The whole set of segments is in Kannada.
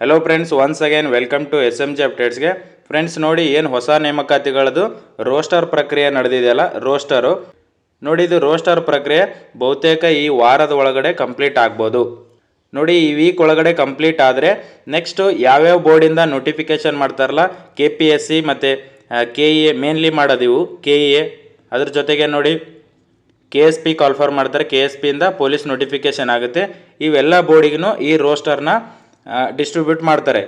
Hello friends, once again welcome to SMG ಅಪ್ಡೇಟ್ಸ್ಗೆ. ಫ್ರೆಂಡ್ಸ್ ನೋಡಿ, ಏನು ಹೊಸ ನೇಮಕಾತಿಗಳದು ರೋಸ್ಟರ್ ಪ್ರಕ್ರಿಯೆ ನಡೆದಿದೆಯಲ್ಲ, ರೋಸ್ಟರು ನೋಡಿ. ಇದು ರೋಸ್ಟರ್ ಪ್ರಕ್ರಿಯೆ ಬಹುತೇಕ ಈ ವಾರದ ಒಳಗಡೆ ಕಂಪ್ಲೀಟ್ ಆಗ್ಬೋದು ನೋಡಿ. ಈ ವೀಕ್ ಒಳಗಡೆ ಕಂಪ್ಲೀಟ್ ಆದರೆ ನೆಕ್ಸ್ಟ್ ಯಾವ್ಯಾವ ಬೋರ್ಡಿಂದ ನೋಟಿಫಿಕೇಶನ್ ಮಾಡ್ತಾರಲ್ಲ, KPSC ಮತ್ತು KEA ಮೇನ್ಲಿ ಮಾಡೋದು ಇವು. KEA ಅದ್ರ ಜೊತೆಗೆ ನೋಡಿ KSP ಕಾಲ್ಫರ್ ಮಾಡ್ತಾರೆ. KSP ಇಂದ ಪೊಲೀಸ್ ನೋಟಿಫಿಕೇಶನ್ ಆಗುತ್ತೆ. ಇವೆಲ್ಲ ಬೋರ್ಡಿಗೂ ಈ ರೋಸ್ಟರ್ನ ಡಿಸ್ಟ್ರಿಬ್ಯೂಟ್ ಮಾಡ್ತಾರೆ.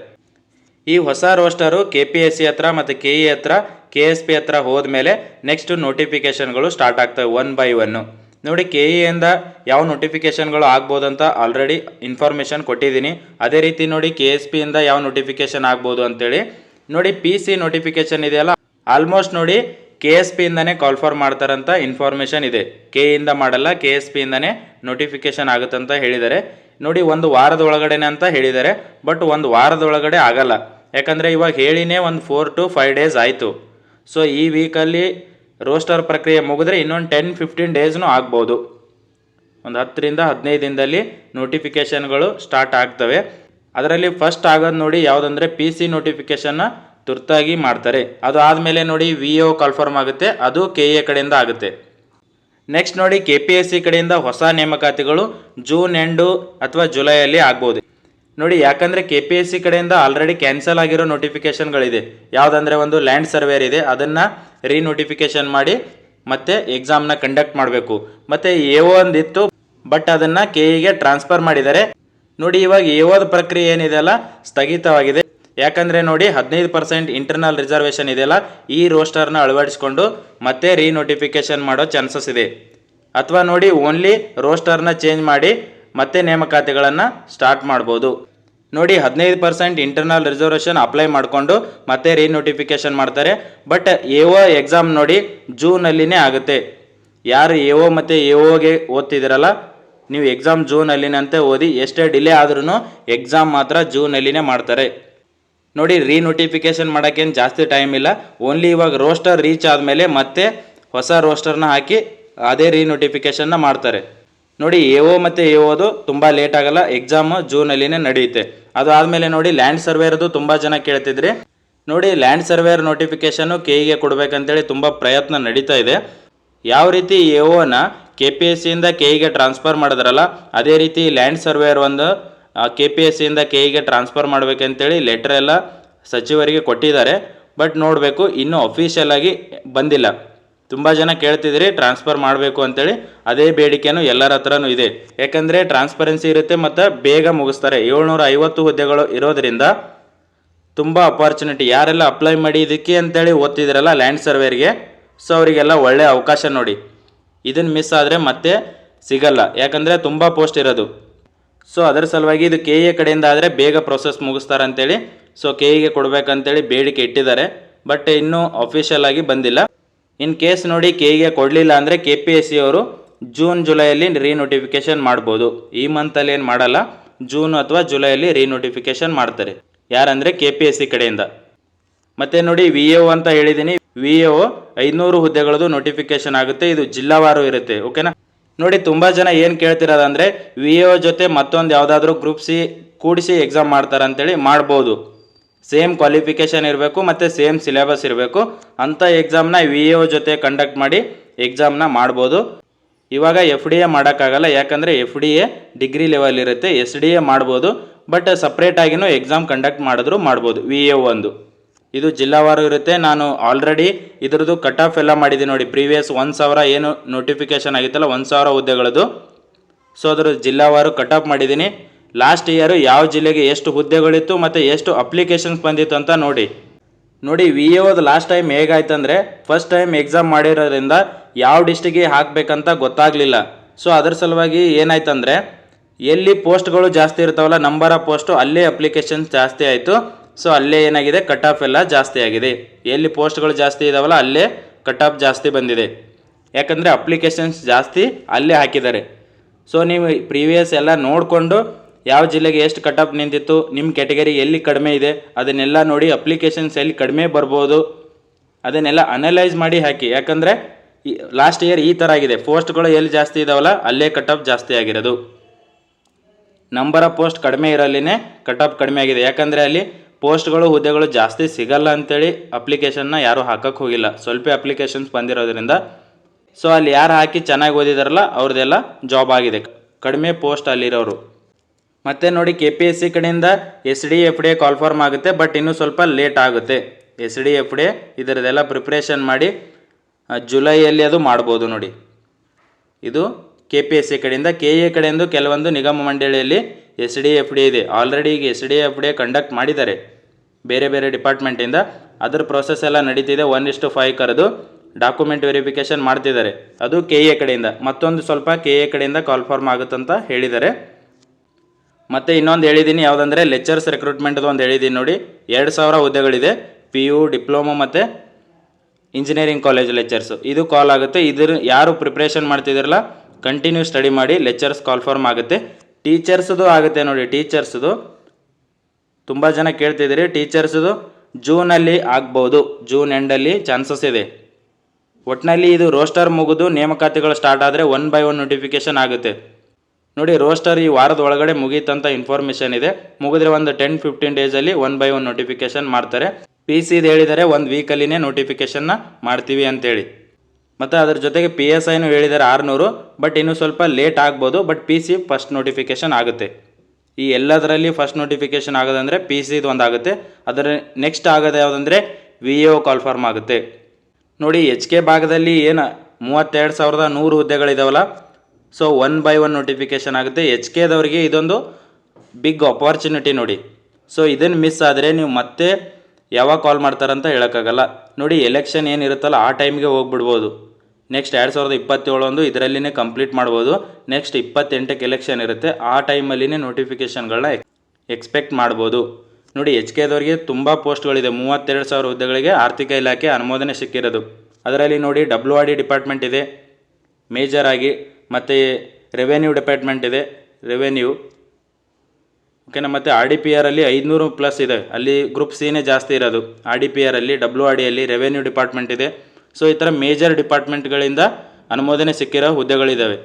ಈ ಹೊಸ ರೋಸ್ಟರು KPSC ಹತ್ರ ಮತ್ತು KE ಹತ್ರ KSP ಹತ್ರ ಹೋದ್ಮೇಲೆ ನೆಕ್ಸ್ಟ್ ನೋಟಿಫಿಕೇಶನ್ಗಳು ಸ್ಟಾರ್ಟ್ ಆಗ್ತವೆ ಒನ್ ಬೈ ಒನ್ನು ನೋಡಿ. KEಯಿಂದ ಯಾವ ನೋಟಿಫಿಕೇಶನ್ಗಳು ಆಗ್ಬೋದಂತ ಆಲ್ರೆಡಿ ಇನ್ಫಾರ್ಮೇಷನ್ ಕೊಟ್ಟಿದ್ದೀನಿ. ಅದೇ ರೀತಿ ನೋಡಿ KSPಯಿಂದ ಯಾವ ನೋಟಿಫಿಕೇಶನ್ ಆಗ್ಬೋದು ಅಂತೇಳಿ ನೋಡಿ. PC ನೋಟಿಫಿಕೇಶನ್ ಇದೆಯಲ್ಲ, ಆಲ್ಮೋಸ್ಟ್ ನೋಡಿ KSPಯಿಂದನೇ ಕಾಲ್ಫರ್ ಮಾಡ್ತಾರಂತ ಇನ್ಫಾರ್ಮೇಷನ್ ಇದೆ. KEಯಿಂದ ಮಾಡಲ್ಲ, KSPಯಿಂದನೇ ನೋಟಿಫಿಕೇಶನ್ ಆಗುತ್ತಂತ ಹೇಳಿದ್ದಾರೆ ನೋಡಿ. ಒಂದು ವಾರದ ಒಳಗಡೆನೆ ಅಂತ ಹೇಳಿದ್ದಾರೆ, ಬಟ್ ಒಂದು ವಾರದ ಒಳಗಡೆ ಆಗಲ್ಲ. ಯಾಕಂದರೆ ಇವಾಗ ಹೇಳಿನೇ ಒಂದು 4 to 5 ಡೇಸ್ ಆಯಿತು. ಸೊ ಈ ವೀಕಲ್ಲಿ ರೋಸ್ಟರ್ ಪ್ರಕ್ರಿಯೆ ಮುಗಿದ್ರೆ ಇನ್ನೊಂದು 10-15 ಡೇಸ್ನೂ ಆಗ್ಬೋದು. ಒಂದು 10ರಿಂದ 15 ದಿನದಲ್ಲಿ ನೋಟಿಫಿಕೇಶನ್ಗಳು ಸ್ಟಾರ್ಟ್ ಆಗ್ತವೆ. ಅದರಲ್ಲಿ ಫಸ್ಟ್ ಆಗೋದು ನೋಡಿ ಯಾವುದಂದರೆ PC ನೋಟಿಫಿಕೇಶನ್ನ ತುರ್ತಾಗಿ ಮಾಡ್ತಾರೆ. ಅದು ಆದಮೇಲೆ ನೋಡಿ VO ಕಾಲ್ಫರ್ಮ್ ಆಗುತ್ತೆ, ಅದು KE ಕಡೆಯಿಂದ ಆಗುತ್ತೆ. ನೆಕ್ಸ್ಟ್ ನೋಡಿ KPSC ಕಡೆಯಿಂದ ಹೊಸ ನೇಮಕಾತಿಗಳು ಜೂನ್ ಎಂಡು ಅಥವಾ ಜುಲೈಯಲ್ಲಿ ಆಗ್ಬೋದು ನೋಡಿ. ಯಾಕಂದರೆ KPSC ಕಡೆಯಿಂದ ಆಲ್ರೆಡಿ ಕ್ಯಾನ್ಸಲ್ ಆಗಿರೋ ನೋಟಿಫಿಕೇಶನ್ಗಳಿದೆ. ಯಾವುದಂದರೆ ಒಂದು ಲ್ಯಾಂಡ್ ಸರ್ವೇರ್ ಇದೆ, ಅದನ್ನು ರೀನೋಟಿಫಿಕೇಶನ್ ಮಾಡಿ ಮತ್ತೆ ಎಕ್ಸಾಮ್ನ ಕಂಡಕ್ಟ್ ಮಾಡಬೇಕು. ಮತ್ತು AO ಒಂದಿತ್ತು, ಬಟ್ ಅದನ್ನು KEಗೆ ಟ್ರಾನ್ಸ್ಫರ್ ಮಾಡಿದ್ದಾರೆ ನೋಡಿ. ಇವಾಗ AOದ ಪ್ರಕ್ರಿಯೆ ಏನಿದೆಯಲ್ಲ ಸ್ಥಗಿತವಾಗಿದೆ. ಯಾಕಂದರೆ ನೋಡಿ 15% ಇಂಟರ್ನಲ್ ರಿಸರ್ವೇಷನ್ ಇದೆಯಲ್ಲ, ಈ ರೋಸ್ಟರ್ನ ಅಳವಡಿಸ್ಕೊಂಡು ಮತ್ತೆ ರೀನೋಟಿಫಿಕೇಶನ್ ಮಾಡೋ ಚಾನ್ಸಸ್ ಇದೆ. ಅಥವಾ ನೋಡಿ ಓನ್ಲಿ ರೋಸ್ಟರ್ನ ಚೇಂಜ್ ಮಾಡಿ ಮತ್ತೆ ನೇಮಕಾತಿಗಳನ್ನು ಸ್ಟಾರ್ಟ್ ಮಾಡ್ಬೋದು ನೋಡಿ. 15% ಇಂಟರ್ನಲ್ ರಿಸರ್ವೇಷನ್ ಅಪ್ಲೈ ಮಾಡಿಕೊಂಡು ಮತ್ತೆ ರೀನೋಟಿಫಿಕೇಶನ್ ಮಾಡ್ತಾರೆ. ಬಟ್ AO ಎಕ್ಸಾಮ್ ನೋಡಿ ಜೂನಲ್ಲಿನೇ ಆಗುತ್ತೆ. ಯಾರು AO ಮತ್ತು AOಗೆ ಓದ್ತಿದ್ದೀರಲ್ಲ, ನೀವು ಎಕ್ಸಾಮ್ ಜೂನಲ್ಲಿನಂತೆ ಓದಿ. ಎಷ್ಟೇ ಡಿಲೇ ಆದ್ರೂ ಎಕ್ಸಾಮ್ ಮಾತ್ರ ಜೂನಲ್ಲಿನೇ ಮಾಡ್ತಾರೆ ನೋಡಿ. ರೀನೋಟಿಫಿಕೇಶನ್ ಮಾಡೋಕ್ಕೇನು ಜಾಸ್ತಿ ಟೈಮ್ ಇಲ್ಲ. ಓನ್ಲಿ ಇವಾಗ ರೋಸ್ಟರ್ ರೀಚ್ ಆದಮೇಲೆ ಮತ್ತೆ ಹೊಸ ರೋಸ್ಟರ್ನ ಹಾಕಿ ಅದೇ ರೀನೋಟಿಫಿಕೇಶನ್ನ ಮಾಡ್ತಾರೆ ನೋಡಿ. AO ಮತ್ತು AOದು ತುಂಬ ಲೇಟ್ ಆಗಲ್ಲ, ಎಕ್ಸಾಮು ಜೂನಲ್ಲಿನೇ ನಡೆಯುತ್ತೆ. ಅದು ಆದಮೇಲೆ ನೋಡಿ ಲ್ಯಾಂಡ್ ಸರ್ವೇರ್ದು ತುಂಬ ಜನ ಕೇಳ್ತಿದ್ರಿ ನೋಡಿ. ಲ್ಯಾಂಡ್ ಸರ್ವೇರ್ ನೋಟಿಫಿಕೇಶನ್ನು KEಗೆ ಕೊಡಬೇಕಂತೇಳಿ ತುಂಬ ಪ್ರಯತ್ನ ನಡೀತಾ ಇದೆ. ಯಾವ ರೀತಿ AOನ KPSCಯಿಂದ KEಗೆ ಟ್ರಾನ್ಸ್ಫರ್ ಮಾಡಿದ್ರಲ್ಲ, ಅದೇ ರೀತಿ ಲ್ಯಾಂಡ್ ಸರ್ವೇರ್ ಒಂದು KPSCಯಿಂದ KEಗೆ ಟ್ರಾನ್ಸ್ಫರ್ ಮಾಡಬೇಕಂತೇಳಿ ಲೆಟರ್ ಎಲ್ಲ ಸಚಿವರಿಗೆ ಕೊಟ್ಟಿದ್ದಾರೆ. ಬಟ್ ನೋಡಬೇಕು, ಇನ್ನೂ ಅಫಿಷಿಯಲ್ ಆಗಿ ಬಂದಿಲ್ಲ. ತುಂಬ ಜನ ಕೇಳ್ತಿದ್ರಿ ಟ್ರಾನ್ಸ್ಫರ್ ಮಾಡಬೇಕು ಅಂತೇಳಿ. ಅದೇ ಬೇಡಿಕೆನೂ ಎಲ್ಲರ ಹತ್ರನೂ ಇದೆ. ಯಾಕಂದರೆ ಟ್ರಾನ್ಸ್ಪರೆನ್ಸಿ ಇರುತ್ತೆ ಮತ್ತು ಬೇಗ ಮುಗಿಸ್ತಾರೆ. 750 ಹುದ್ದೆಗಳು ಇರೋದರಿಂದ ತುಂಬ ಅಪಾರ್ಚುನಿಟಿ. ಯಾರೆಲ್ಲ ಅಪ್ಲೈ ಮಾಡಿ ಇದಕ್ಕೆ ಅಂತೇಳಿ ಓದ್ತಿದ್ರಲ್ಲ ಲ್ಯಾಂಡ್ ಸರ್ವೇರ್ಗೆ, ಸೊ ಅವರಿಗೆಲ್ಲ ಒಳ್ಳೆಯ ಅವಕಾಶ ನೋಡಿ. ಇದನ್ನು ಮಿಸ್ ಆದರೆ ಮತ್ತೆ ಸಿಗಲ್ಲ, ಯಾಕಂದರೆ ತುಂಬ ಪೋಸ್ಟ್ ಇರೋದು. ಸೊ ಅದರ ಸಲುವಾಗಿ ಇದು KE ಕಡೆಯಿಂದ ಆದರೆ ಬೇಗ ಪ್ರೊಸೆಸ್ ಮುಗಿಸ್ತಾರೆ ಅಂತೇಳಿ ಸೊ KEಗೆ ಕೊಡಬೇಕಂತೇಳಿ ಬೇಡಿಕೆ ಇಟ್ಟಿದ್ದಾರೆ. ಬಟ್ ಇನ್ನೂ ಅಫಿಷಿಯಲ್ ಆಗಿ ಬಂದಿಲ್ಲ. ಇನ್ ಕೇಸ್ ನೋಡಿ KEಗೆ ಕೊಡಲಿಲ್ಲ ಅಂದರೆ KPSC ಅವರು ಜೂನ್ ಜುಲೈಯಲ್ಲಿ ರೀನೋಟಿಫಿಕೇಶನ್ ಮಾಡ್ಬೋದು. ಈ ಮಂತಲ್ಲಿ ಏನು ಮಾಡಲ್ಲ, ಜೂನ್ ಅಥವಾ ಜುಲೈಯಲ್ಲಿ ರೀನೋಟಿಫಿಕೇಶನ್ ಮಾಡ್ತಾರೆ. ಯಾರಂದರೆ KPSC ಕಡೆಯಿಂದ. ಮತ್ತು ನೋಡಿ VO ಅಂತ ಹೇಳಿದ್ದೀನಿ, VO 500 ಹುದ್ದೆಗಳದು ನೋಟಿಫಿಕೇಶನ್ ಆಗುತ್ತೆ. ಇದು ಜಿಲ್ಲಾವಾರು ಇರುತ್ತೆ, ಓಕೆನಾ. ನೋಡಿ ತುಂಬ ಜನ ಏನು ಕೇಳ್ತಿರೋದಂದರೆ VO ಜೊತೆ ಮತ್ತೊಂದು ಯಾವುದಾದ್ರೂ ಗ್ರೂಪ್ C ಕೂಡಿಸಿ ಎಕ್ಸಾಮ್ ಮಾಡ್ತಾರಂತೇಳಿ. ಮಾಡ್ಬೋದು, ಸೇಮ್ ಕ್ವಾಲಿಫಿಕೇಷನ್ ಇರಬೇಕು ಮತ್ತು ಸೇಮ್ ಸಿಲೆಬಸ್ ಇರಬೇಕು ಅಂಥ ಎಕ್ಸಾಮ್ನ VO ಜೊತೆ ಕಂಡಕ್ಟ್ ಮಾಡಿ ಎಕ್ಸಾಮ್ನ ಮಾಡ್ಬೋದು. ಇವಾಗ FDA ಮಾಡೋಕ್ಕಾಗಲ್ಲ, ಯಾಕಂದರೆ FDA ಡಿಗ್ರಿ ಲೆವೆಲ್ ಇರುತ್ತೆ. SDA ಮಾಡ್ಬೋದು, ಬಟ್ ಸಪ್ರೇಟಾಗಿನೂ ಎಕ್ಸಾಮ್ ಕಂಡಕ್ಟ್ ಮಾಡಿದ್ರು ಮಾಡ್ಬೋದು. VO ಒಂದು ಇದು ಜಿಲ್ಲಾವಾರು ಇರುತ್ತೆ. ನಾನು ಆಲ್ರೆಡಿ ಇದ್ರದ್ದು ಕಟ್ ಆಫ್ ಎಲ್ಲ ಮಾಡಿದ್ದೀನಿ ನೋಡಿ. ಪ್ರೀವಿಯಸ್ 1000 ಏನು ನೋಟಿಫಿಕೇಶನ್ ಆಗಿತ್ತಲ್ಲ 1000 ಹುದ್ದೆಗಳದು, ಸೊ ಅದ್ರ ಜಿಲ್ಲಾವಾರು ಕಟ್ ಆಫ್ ಮಾಡಿದ್ದೀನಿ. ಲಾಸ್ಟ್ ಇಯರು ಯಾವ ಜಿಲ್ಲೆಗೆ ಎಷ್ಟು ಹುದ್ದೆಗಳಿತ್ತು ಮತ್ತು ಎಷ್ಟು ಅಪ್ಲಿಕೇಶನ್ಸ್ ಬಂದಿತ್ತು ಅಂತ ನೋಡಿ. VOದು ಲಾಸ್ಟ್ ಟೈಮ್ ಹೇಗಾಯ್ತಂದರೆ, ಫಸ್ಟ್ ಟೈಮ್ ಎಕ್ಸಾಮ್ ಮಾಡಿರೋದ್ರಿಂದ ಯಾವ ಡಿಸ್ಟಿಕ್ಗೆ ಹಾಕಬೇಕಂತ ಗೊತ್ತಾಗಲಿಲ್ಲ. ಸೊ ಅದರ ಸಲುವಾಗಿ ಏನಾಯ್ತಂದರೆ, ಎಲ್ಲಿ ಪೋಸ್ಟ್ಗಳು ಜಾಸ್ತಿ ಇರ್ತಾವಲ್ಲ, ನಂಬರ್ ಆಫ್ ಪೋಸ್ಟು, ಅಲ್ಲೇ ಅಪ್ಲಿಕೇಶನ್ಸ್ ಜಾಸ್ತಿ ಆಯಿತು. ಸೊ ಅಲ್ಲೇ ಏನಾಗಿದೆ, ಕಟ್ ಆಫ್ ಎಲ್ಲ ಜಾಸ್ತಿ ಆಗಿದೆ. ಎಲ್ಲಿ ಪೋಸ್ಟ್ಗಳು ಜಾಸ್ತಿ ಇದಾವಲ್ಲ ಅಲ್ಲೇ ಕಟ್ ಆಫ್ ಜಾಸ್ತಿ ಬಂದಿದೆ. ಯಾಕಂದರೆ ಅಪ್ಲಿಕೇಶನ್ಸ್ ಜಾಸ್ತಿ ಅಲ್ಲೇ ಹಾಕಿದ್ದಾರೆ. ಸೊ ನೀವು ಪ್ರೀವಿಯಸ್ ಎಲ್ಲ ನೋಡಿಕೊಂಡು ಯಾವ ಜಿಲ್ಲೆಗೆ ಎಷ್ಟು ಕಟ್ ಆಫ್ ನಿಂತಿತ್ತು, ನಿಮ್ಮ ಕ್ಯಾಟಗರಿ ಎಲ್ಲಿ ಕಡಿಮೆ ಇದೆ ಅದನ್ನೆಲ್ಲ ನೋಡಿ. ಅಪ್ಲಿಕೇಶನ್ಸ್ ಎಲ್ಲಿ ಕಡಿಮೆ ಬರ್ಬೋದು ಅದನ್ನೆಲ್ಲ ಅನಲೈಸ್ ಮಾಡಿ ಹಾಕಿ. ಯಾಕಂದರೆ ಲಾಸ್ಟ್ ಇಯರ್ ಈ ಥರ ಆಗಿದೆ, ಪೋಸ್ಟ್ಗಳು ಎಲ್ಲಿ ಜಾಸ್ತಿ ಇದಾವಲ್ಲ ಅಲ್ಲೇ ಕಟ್ ಆಫ್ ಜಾಸ್ತಿ ಆಗಿರೋದು. ನಂಬರ್ ಆಫ್ ಪೋಸ್ಟ್ ಕಡಿಮೆ ಇರಲಿನೇ ಕಟ್ ಆಫ್ ಕಡಿಮೆ ಆಗಿದೆ. ಯಾಕಂದರೆ ಅಲ್ಲಿ ಪೋಸ್ಟ್ಗಳು ಹುದ್ದೆಗಳು ಜಾಸ್ತಿ ಸಿಗಲ್ಲ ಅಂತೇಳಿ ಅಪ್ಲಿಕೇಶನ್ನ ಯಾರೂ ಹಾಕಕ್ಕೆ ಹೋಗಿಲ್ಲ. ಸ್ವಲ್ಪ ಅಪ್ಲಿಕೇಶನ್ಸ್ ಬಂದಿರೋದ್ರಿಂದ ಸೊ ಅಲ್ಲಿ ಯಾರು ಹಾಕಿ ಚೆನ್ನಾಗಿ ಓದಿದಾರಲ್ಲ ಅವ್ರದ್ದೆಲ್ಲ ಜಾಬ್ ಆಗಿದೆ, ಕಡಿಮೆ ಪೋಸ್ಟ್ ಅಲ್ಲಿರೋರು. ಮತ್ತು ನೋಡಿ KPSC ಕಡೆಯಿಂದ SDFD ಕಾಲ್ ಫಾರ್ಮ್ ಆಗುತ್ತೆ, ಬಟ್ ಇನ್ನೂ ಸ್ವಲ್ಪ ಲೇಟ್ ಆಗುತ್ತೆ. SDFD ಇದರದೆಲ್ಲ ಪ್ರಿಪ್ರೇಷನ್ ಮಾಡಿ ಜುಲೈಯಲ್ಲಿ ಅದು ಮಾಡ್ಬೋದು ನೋಡಿ. ಇದು KPSC ಕಡೆಯಿಂದ. KA ಕಡೆಯಿಂದ ಕೆಲವೊಂದು ನಿಗಮ ಮಂಡಳಿಯಲ್ಲಿ SDFD ಇದೆ. ಆಲ್ರೆಡಿ ಈಗ SDFD ಕಂಡಕ್ಟ್ ಮಾಡಿದ್ದಾರೆ ಬೇರೆ ಬೇರೆ ಡಿಪಾರ್ಟ್ಮೆಂಟಿಂದ. ಅದರ ಪ್ರೊಸೆಸ್ ಎಲ್ಲ ನಡೀತಿದೆ. 1:5 ಕರೆದು ಡಾಕ್ಯುಮೆಂಟ್ ವೆರಿಫಿಕೇಷನ್ ಮಾಡ್ತಿದ್ದಾರೆ. ಅದು KA ಕಡೆಯಿಂದ. ಮತ್ತೊಂದು ಸ್ವಲ್ಪ KA ಕಡೆಯಿಂದ ಕಾಲ್ ಫಾರ್ಮ್ ಆಗುತ್ತಂತ ಹೇಳಿದ್ದಾರೆ. ಮತ್ತು ಇನ್ನೊಂದು ಹೇಳಿದ್ದೀನಿ ಯಾವುದಂದರೆ ಲೆಕ್ಚರ್ಸ್ ರಿಕ್ರೂಟ್ಮೆಂಟ್ದು ಒಂದು ಹೇಳಿದ್ದೀನಿ ನೋಡಿ. 2000 ಹುದ್ದೆಗಳಿದೆ. PU, ಡಿಪ್ಲೊಮೊ ಮತ್ತು ಇಂಜಿನಿಯರಿಂಗ್ ಕಾಲೇಜ್ ಲೆಕ್ಚರ್ಸು. ಇದು ಕಾಲ್ ಆಗುತ್ತೆ. ಇದ್ರ ಯಾರು ಪ್ರಿಪ್ರೇಷನ್ ಮಾಡ್ತಿದ್ದೀರಲ್ಲ ಕಂಟಿನ್ಯೂ ಸ್ಟಡಿ ಮಾಡಿ, ಲೆಕ್ಚರ್ಸ್ ಕಾಲ್ ಫಾರ್ಮ್ ಆಗುತ್ತೆ. ಟೀಚರ್ಸ್ದು ಆಗುತ್ತೆ ನೋಡಿ. ಟೀಚರ್ಸ್ದು ತುಂಬ ಜನ ಕೇಳ್ತಿದ್ದೀರಿ. ಟೀಚರ್ಸ್ದು ಜೂನಲ್ಲಿ ಆಗ್ಬೋದು, ಜೂನ್ ಎಂಡಲ್ಲಿ ಚಾನ್ಸಸ್ ಇದೆ. ಒಟ್ಟಿನಲ್ಲಿ ಇದು ರೋಸ್ಟರ್ ಮುಗಿದು ನೇಮಕಾತಿಗಳು ಸ್ಟಾರ್ಟ್ ಆದರೆ 1 by 1 ನೋಟಿಫಿಕೇಷನ್ ಆಗುತ್ತೆ ನೋಡಿ. ರೋಸ್ಟರ್ ಈ ವಾರದ ಒಳಗಡೆ ಮುಗೀತಂತ ಇನ್ಫಾರ್ಮೇಷನ್ ಇದೆ. ಮುಗಿದ್ರೆ ಒಂದು 10-15 ಡೇಸಲ್ಲಿ 1 by 1 ನೋಟಿಫಿಕೇಷನ್ ಮಾಡ್ತಾರೆ. PCದು ಹೇಳಿದರೆ 1 ವೀಕಲ್ಲಿನೇ ನೋಟಿಫಿಕೇಷನ್ನ ಮಾಡ್ತೀವಿ ಅಂತೇಳಿ. ಮತ್ತು ಅದ್ರ ಜೊತೆಗೆ PSIನೂ ಹೇಳಿದ್ದಾರೆ 600, ಬಟ್ ಇನ್ನೂ ಸ್ವಲ್ಪ ಲೇಟ್ ಆಗ್ಬೋದು. ಬಟ್ PC ಫಸ್ಟ್ ನೋಟಿಫಿಕೇಷನ್ ಆಗುತ್ತೆ. ಈ ಎಲ್ಲದರಲ್ಲಿ ಫಸ್ಟ್ ನೋಟಿಫಿಕೇಷನ್ ಆಗೋದಂದರೆ PCದು ಒಂದು ಆಗುತ್ತೆ. ಅದರ ನೆಕ್ಸ್ಟ್ ಆಗೋದು ಯಾವುದಂದರೆ VAO ಕಾಲ್ ಫಾರ್ಮ್ ಆಗುತ್ತೆ ನೋಡಿ. HK ಭಾಗದಲ್ಲಿ ಏನು 32,100 ಹುದ್ದೆಗಳಿದಾವಲ್ಲ, ಸೊ 1 by 1 ನೋಟಿಫಿಕೇಷನ್ ಆಗುತ್ತೆ. HKದವ್ರಿಗೆ ಇದೊಂದು ಬಿಗ್ ಅಪಾರ್ಚುನಿಟಿ ನೋಡಿ. ಸೊ ಇದನ್ನು ಮಿಸ್ ಆದರೆ ನೀವು ಮತ್ತೆ ಯಾವಾಗ ಕಾಲ್ ಮಾಡ್ತಾರಂತ ಹೇಳೋಕ್ಕಾಗಲ್ಲ ನೋಡಿ. ಎಲೆಕ್ಷನ್ ಏನಿರುತ್ತಲ್ಲ ಆ ಟೈಮ್ಗೆ ಹೋಗ್ಬಿಡ್ಬೋದು. ನೆಕ್ಸ್ಟ್ 2027 ಇದರಲ್ಲಿನೇ ಕಂಪ್ಲೀಟ್ ಮಾಡ್ಬೋದು. ನೆಕ್ಸ್ಟ್ 28ಕ್ಕೆ ಎಲೆಕ್ಷನ್ ಇರುತ್ತೆ, ಆ ಟೈಮಲ್ಲಿನೇ ನೋಟಿಫಿಕೇಷನ್ಗಳನ್ನ ಎಕ್ಸ್ಪೆಕ್ಟ್ ಮಾಡ್ಬೋದು ನೋಡಿ. HKದವ್ರಿಗೆ ತುಂಬ ಪೋಸ್ಟ್ಗಳಿದೆ. 32,000 ಹುದ್ದೆಗಳಿಗೆ ಆರ್ಥಿಕ ಇಲಾಖೆ ಅನುಮೋದನೆ ಸಿಕ್ಕಿರೋದು. ಅದರಲ್ಲಿ ನೋಡಿ WRD ಡಿಪಾರ್ಟ್ಮೆಂಟ್ ಇದೆ ಮೇಜರ್ ಆಗಿ, ಮತ್ತು ರೆವೆನ್ಯೂ ಡಿಪಾರ್ಟ್ಮೆಂಟ್ ಇದೆ, ರೆವೆನ್ಯೂ ಓಕೆನಾ. ಮತ್ತು RDPR ಅಲ್ಲಿ 500+ ಇದೆ. ಅಲ್ಲಿ ಗ್ರೂಪ್ Cನೇ ಜಾಸ್ತಿ ಇರೋದು. RDPR ಅಲ್ಲಿ, WRD ಅಲ್ಲಿ, ರೆವೆನ್ಯೂ ಡಿಪಾರ್ಟ್ಮೆಂಟ್ ಇದೆ. ಸೊ ಈ ಥರ ಮೇಜರ್ ಡಿಪಾರ್ಟ್ಮೆಂಟ್ಗಳಿಂದ ಅನುಮೋದನೆ ಸಿಕ್ಕಿರೋ ಹುದ್ದೆಗಳಿದ್ದಾವೆ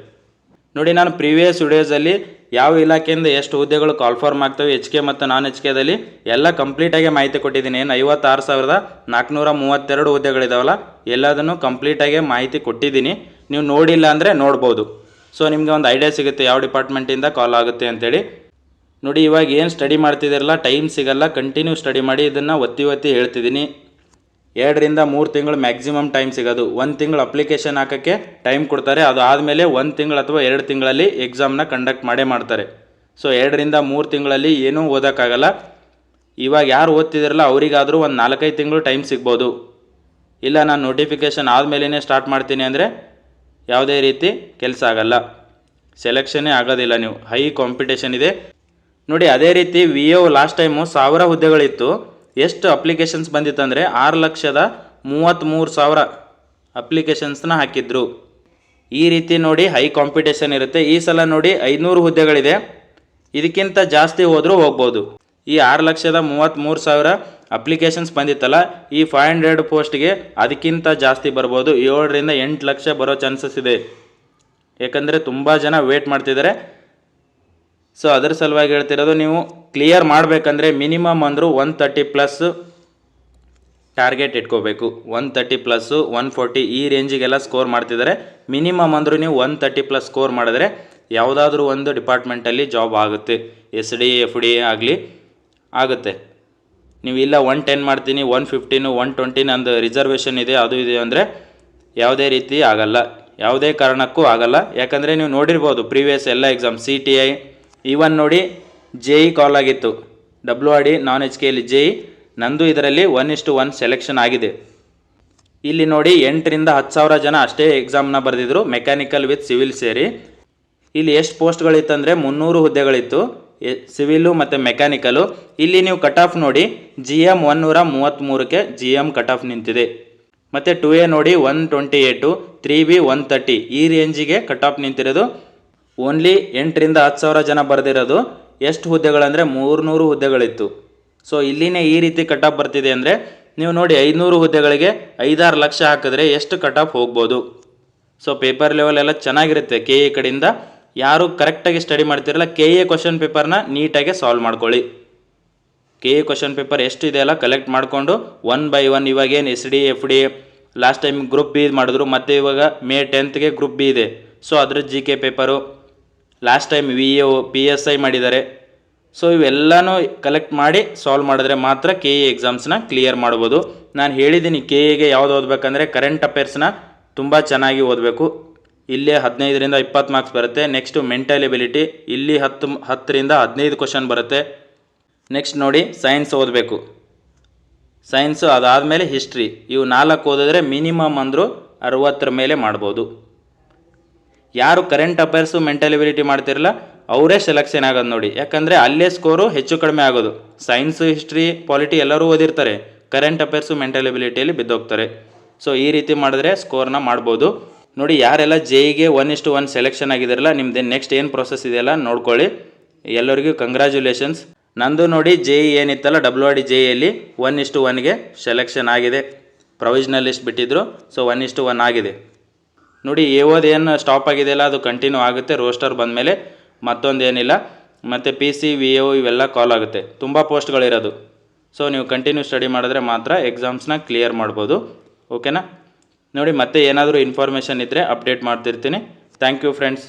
ನೋಡಿ. ನಾನು ಪ್ರೀವಿಯಸ್ ವಿಡಿಯೋಸಲ್ಲಿ ಯಾವ ಇಲಾಖೆಯಿಂದ ಎಷ್ಟು ಹುದ್ದೆಗಳು ಕಾಲ್ ಫಾರ್ಮ್ ಆಗ್ತವೆ HK ಮತ್ತು ನಾನ್ HKದಲ್ಲಿ ಎಲ್ಲ ಕಂಪ್ಲೀಟಾಗಿ ಮಾಹಿತಿ ಕೊಟ್ಟಿದ್ದೀನಿ. ಏನು 56,432 ಹುದ್ದೆಗಳಿದಾವಲ್ಲ ಎಲ್ಲದನ್ನು ಕಂಪ್ಲೀಟಾಗಿ ಮಾಹಿತಿ ಕೊಟ್ಟಿದ್ದೀನಿ. ನೀವು ನೋಡಿಲ್ಲ ಅಂದರೆ ನೋಡ್ಬೋದು. ಸೊ ನಿಮಗೆ ಒಂದು ಐಡಿಯಾ ಸಿಗುತ್ತೆ ಯಾವ ಡಿಪಾರ್ಟ್ಮೆಂಟಿಂದ ಕಾಲ್ ಆಗುತ್ತೆ ಅಂತೇಳಿ ನೋಡಿ. ಇವಾಗ ಏನು ಸ್ಟಡಿ ಮಾಡ್ತಿದ್ದೀರಲ್ಲ ಟೈಮ್ ಸಿಗಲ್ಲ, ಕಂಟಿನ್ಯೂ ಸ್ಟಡಿ ಮಾಡಿ. ಇದನ್ನು ಒತ್ತಿ ಹೇಳ್ತಿದ್ದೀನಿ. 2 ರಿಂದ 3 ತಿಂಗಳು ಮ್ಯಾಕ್ಸಿಮಮ್ ಟೈಮ್ ಸಿಗೋದು. 1 ತಿಂಗಳು ಅಪ್ಲಿಕೇಶನ್ ಹಾಕೋಕ್ಕೆ ಟೈಮ್ ಕೊಡ್ತಾರೆ. ಅದು ಆದಮೇಲೆ 1 ತಿಂಗಳು ಅಥವಾ 2 ತಿಂಗಳಲ್ಲಿ ಎಕ್ಸಾಮ್ನ ಕಂಡಕ್ಟ್ ಮಾಡ್ತಾರೆ. ಸೊ 2 ರಿಂದ 3 ತಿಂಗಳಲ್ಲಿ ಏನೂ ಓದೋಕ್ಕಾಗಲ್ಲ. ಇವಾಗ ಯಾರು ಓದ್ತಿದ್ದೀರಲ್ಲ ಅವರಿಗಾದರೂ ಒಂದು 4-5 ತಿಂಗಳು ಟೈಮ್ ಸಿಗ್ಬೋದು. ಇಲ್ಲ ನಾನು ನೋಟಿಫಿಕೇಷನ್ ಆದಮೇಲೆ ಸ್ಟಾರ್ಟ್ ಮಾಡ್ತೀನಿ ಅಂದರೆ ಯಾವುದೇ ರೀತಿ ಕೆಲಸ ಆಗಲ್ಲ, ಸೆಲೆಕ್ಷನ್ನೇ ಆಗೋದಿಲ್ಲ. ನೀವು ಹೈ ಕಾಂಪಿಟೇಷನ್ ಇದೆ ನೋಡಿ. ಅದೇ ರೀತಿ VAO ಲಾಸ್ಟ್ ಟೈಮು 1000 ಹುದ್ದೆಗಳಿತ್ತು. ಎಷ್ಟು ಅಪ್ಲಿಕೇಶನ್ಸ್ ಬಂದಿತ್ತು ಅಂದರೆ 6,33,000 ಅಪ್ಲಿಕೇಶನ್ಸ್ನ ಹಾಕಿದ್ರು. ಈ ರೀತಿ ನೋಡಿ ಹೈ ಕಾಂಪಿಟೇಷನ್ ಇರುತ್ತೆ. ಈ ಸಲ ನೋಡಿ 500 ಹುದ್ದೆಗಳಿದೆ. ಇದಕ್ಕಿಂತ ಜಾಸ್ತಿ ಹೋದರೂ ಹೋಗ್ಬೋದು. ಈ 6,33,000 ಅಪ್ಲಿಕೇಶನ್ಸ್ ಬಂದಿತ್ತಲ್ಲ, ಈ 500 ಪೋಸ್ಟ್ಗೆ ಅದಕ್ಕಿಂತ ಜಾಸ್ತಿ ಬರ್ಬೋದು. 7 ರಿಂದ 8 ಲಕ್ಷ ಬರೋ ಚಾನ್ಸಸ್ ಇದೆ. ಯಾಕಂದರೆ ತುಂಬ ಜನ ವೇಟ್ ಮಾಡ್ತಿದ್ದಾರೆ. ಸೊ ಅದರ ಸಲುವಾಗಿ ಹೇಳ್ತಿರೋದು, ನೀವು ಕ್ಲಿಯರ್ ಮಾಡಬೇಕಂದ್ರೆ ಮಿನಿಮಮ್ ಅಂದರೂ 130+ ಟಾರ್ಗೆಟ್ ಇಟ್ಕೋಬೇಕು. 130+, 140 ಈ ರೇಂಜಿಗೆಲ್ಲ ಸ್ಕೋರ್ ಮಾಡ್ತಿದ್ದಾರೆ. ಮಿನಿಮಮ್ ಅಂದರೂ ನೀವು 130+ ಸ್ಕೋರ್ ಮಾಡಿದ್ರೆ ಯಾವುದಾದ್ರೂ ಒಂದು ಡಿಪಾರ್ಟ್ಮೆಂಟಲ್ಲಿ ಜಾಬ್ ಆಗುತ್ತೆ. SD, FD ಆಗಲಿ ಆಗುತ್ತೆ. ನೀವು ಇಲ್ಲ 110 ಮಾಡ್ತೀನಿ, 115, 120 ನಂದು ರಿಸರ್ವೇಷನ್ ಇದೆ, ಅದು ಇದೆ ಅಂದರೆ ಯಾವುದೇ ರೀತಿ ಆಗಲ್ಲ, ಯಾವುದೇ ಕಾರಣಕ್ಕೂ ಆಗಲ್ಲ. ಯಾಕಂದರೆ ನೀವು ನೋಡಿರ್ಬೋದು ಪ್ರೀವಿಯಸ್ ಎಲ್ಲ ಎಕ್ಸಾಮ್ CTI ಈವನ್ ನೋಡಿ JE ಕಾಲ್ ಆಗಿತ್ತು. WRD ನಾನ್ HKಯಲ್ಲಿ JE ನಂದು ಇದರಲ್ಲಿ 1:1 ಸೆಲೆಕ್ಷನ್ ಆಗಿದೆ. ಇಲ್ಲಿ ನೋಡಿ 8 ರಿಂದ 10,000 ಜನ ಅಷ್ಟೇ ಎಕ್ಸಾಮ್ನ ಬರೆದಿದ್ರು, ಮೆಕ್ಯಾನಿಕಲ್ ವಿತ್ ಸಿವಿಲ್ ಸೇರಿ. ಇಲ್ಲಿ ಎಷ್ಟು ಪೋಸ್ಟ್ಗಳಿತ್ತಂದರೆ 300 ಹುದ್ದೆಗಳಿತ್ತು, ಸಿವಿಲು ಮತ್ತು ಮೆಕ್ಯಾನಿಕಲು. ಇಲ್ಲಿ ನೀವು ಕಟ್ ಆಫ್ ನೋಡಿ GM 133ಕ್ಕೆ GM ಕಟ್ ಆಫ್ ನಿಂತಿದೆ. ಮತ್ತು 2A ನೋಡಿ 128, 3B 130 ಈ ರೇಂಜಿಗೆ ಕಟ್ ಆಫ್ ನಿಂತಿರೋದು. ಓನ್ಲಿ 8 ರಿಂದ 10,000 ಜನ ಬರೆದಿರೋದು. ಎಷ್ಟು ಹುದ್ದೆಗಳಂದರೆ 300 ಹುದ್ದೆಗಳಿತ್ತು. ಸೊ ಇಲ್ಲಿನೇ ಈ ರೀತಿ ಕಟ್ ಆಫ್ ಬರ್ತಿದೆ ಅಂದರೆ ನೀವು ನೋಡಿ 500 ಹುದ್ದೆಗಳಿಗೆ 5-6 ಲಕ್ಷ ಹಾಕಿದ್ರೆ ಎಷ್ಟು ಕಟ್ ಆಫ್ ಹೋಗ್ಬೋದು. ಸೊ ಪೇಪರ್ ಲೆವೆಲ್ ಎಲ್ಲ ಚೆನ್ನಾಗಿರುತ್ತೆ KA ಕಡೆಯಿಂದ. ಯಾರು ಕರೆಕ್ಟಾಗಿ ಸ್ಟಡಿ ಮಾಡ್ತಿರಲ್ಲ ಕೆ ಎ ಕ್ವಶನ್ ಪೇಪರ್ನ ನೀಟಾಗಿ ಸಾಲ್ವ್ ಮಾಡ್ಕೊಳ್ಳಿ. ಕೆ ಎ ಕ್ವಶನ್ ಪೇಪರ್ ಎಷ್ಟು ಇದೆಯಲ್ಲ ಕಲೆಕ್ಟ್ ಮಾಡಿಕೊಂಡು 1 by 1 ಇವಾಗೇನು S D F D last time group B ಮಾಡಿದ್ರು, ಮತ್ತು ಇವಾಗ May 10th ಗ್ರೂಪ್ ಬಿ ಇದೆ. ಸೊ ಅದ್ರ G K paper last time VAO PSI ಮಾಡಿದ್ದಾರೆ. ಸೊ ಇವೆಲ್ಲನೂ ಕಲೆಕ್ಟ್ ಮಾಡಿ ಸಾಲ್ವ್ ಮಾಡಿದ್ರೆ ಮಾತ್ರ ಕೆ ಎ ಎಕ್ಸಾಮ್ಸ್ನ ಕ್ಲಿಯರ್ ಮಾಡ್ಬೋದು. ನಾನು ಹೇಳಿದ್ದೀನಿ ಕೆ ಎಗೆ ಯಾವ್ದು ಓದಬೇಕಂದ್ರೆ ಕರೆಂಟ್ ಅಫೇರ್ಸ್ನ ತುಂಬ ಚೆನ್ನಾಗಿ ಓದಬೇಕು. ಇಲ್ಲೇ 15ರಿಂದ 20 ಮಾರ್ಕ್ಸ್ ಬರುತ್ತೆ. ನೆಕ್ಸ್ಟು ಮೆಂಟಲ್ ಎಬಿಲಿಟಿ, ಇಲ್ಲಿ 10ರಿಂದ 15 ಕ್ವಶನ್ ಬರುತ್ತೆ. ನೆಕ್ಸ್ಟ್ ನೋಡಿ ಸೈನ್ಸ್ ಓದಬೇಕು. ಸೈನ್ಸು ಅದಾದಮೇಲೆ ಹಿಸ್ಟ್ರಿ, ಇವು 4 ಓದಿದ್ರೆ ಮಿನಿಮಮ್ ಅಂದರೂ 60 ಮೇಲೆ ಮಾಡ್ಬೋದು. ಯಾರು ಕರೆಂಟ್ ಅಫೇರ್ಸು ಮೆಂಟಲ್ ಎಬಿಲಿಟಿ ಮಾಡ್ತಿರಲ್ಲ ಅವರೇ ಸೆಲೆಕ್ಷನ್ ಆಗೋದು ನೋಡಿ. ಯಾಕಂದರೆ ಅಲ್ಲೇ ಸ್ಕೋರು ಹೆಚ್ಚು ಕಡಿಮೆ ಆಗೋದು. ಸೈನ್ಸು ಹಿಸ್ಟ್ರಿ ಪಾಲಿಟಿ ಎಲ್ಲರೂ ಓದಿರ್ತಾರೆ, ಕರೆಂಟ್ ಅಫೇರ್ಸು ಮೆಂಟಲ್ ಎಬಿಲಿಟಿಯಲ್ಲಿ ಬಿದ್ದೋಗ್ತಾರೆ. ಸೊ ಈ ರೀತಿ ಮಾಡಿದ್ರೆ ಸ್ಕೋರ್ನ ಮಾಡ್ಬೋದು ನೋಡಿ. ಯಾರೆಲ್ಲ JEE 1:1 ಸೆಲೆಕ್ಷನ್ ಆಗಿದಾರಲ್ಲ ನಿಮ್ಮದು ನೆಕ್ಸ್ಟ್ ಏನು ಪ್ರೊಸೆಸ್ ಇದೆಯಲ್ಲ ನೋಡ್ಕೊಳ್ಳಿ. ಎಲ್ಲರಿಗೂ ಕಂಗ್ರ್ಯಾಚುಲೇಷನ್ಸ್. ನಂದು ನೋಡಿ JEE ಏನಿತ್ತಲ್ಲ WRD JEEಯಲ್ಲಿ 1:1ಗೆ ಸೆಲೆಕ್ಷನ್ ಆಗಿದೆ. ಪ್ರೊವಿಷನಲ್ ಲಿಸ್ಟ್ ಬಿಟ್ಟಿದ್ರು, ಸೊ 1:1 ಆಗಿದೆ ನೋಡಿ. ಏನು ಸ್ಟಾಪ್ ಆಗಿದೆಯಲ್ಲ ಅದು ಕಂಟಿನ್ಯೂ ಆಗುತ್ತೆ ರೋಸ್ಟರ್ ಬಂದಮೇಲೆ, ಮತ್ತೊಂದೇನಿಲ್ಲ. ಮತ್ತು PC VAO ಇವೆಲ್ಲ ಕಾಲ್ ಆಗುತ್ತೆ, ತುಂಬ ಪೋಸ್ಟ್ಗಳಿರೋದು. ಸೊ ನೀವು ಕಂಟಿನ್ಯೂ ಸ್ಟಡಿ ಮಾಡಿದ್ರೆ ಮಾತ್ರ ಎಕ್ಸಾಮ್ಸ್ನ ಕ್ಲಿಯರ್ ಮಾಡ್ಬೋದು. ಓಕೆನಾ ನೋಡಿ, ಮತ್ತೆ ಏನಾದರೂ ಇನ್ಫಾರ್ಮೇಷನ್ ಇದ್ದರೆ ಅಪ್ಡೇಟ್ ಮಾಡ್ತಿರ್ತೀನಿ. Thank you friends.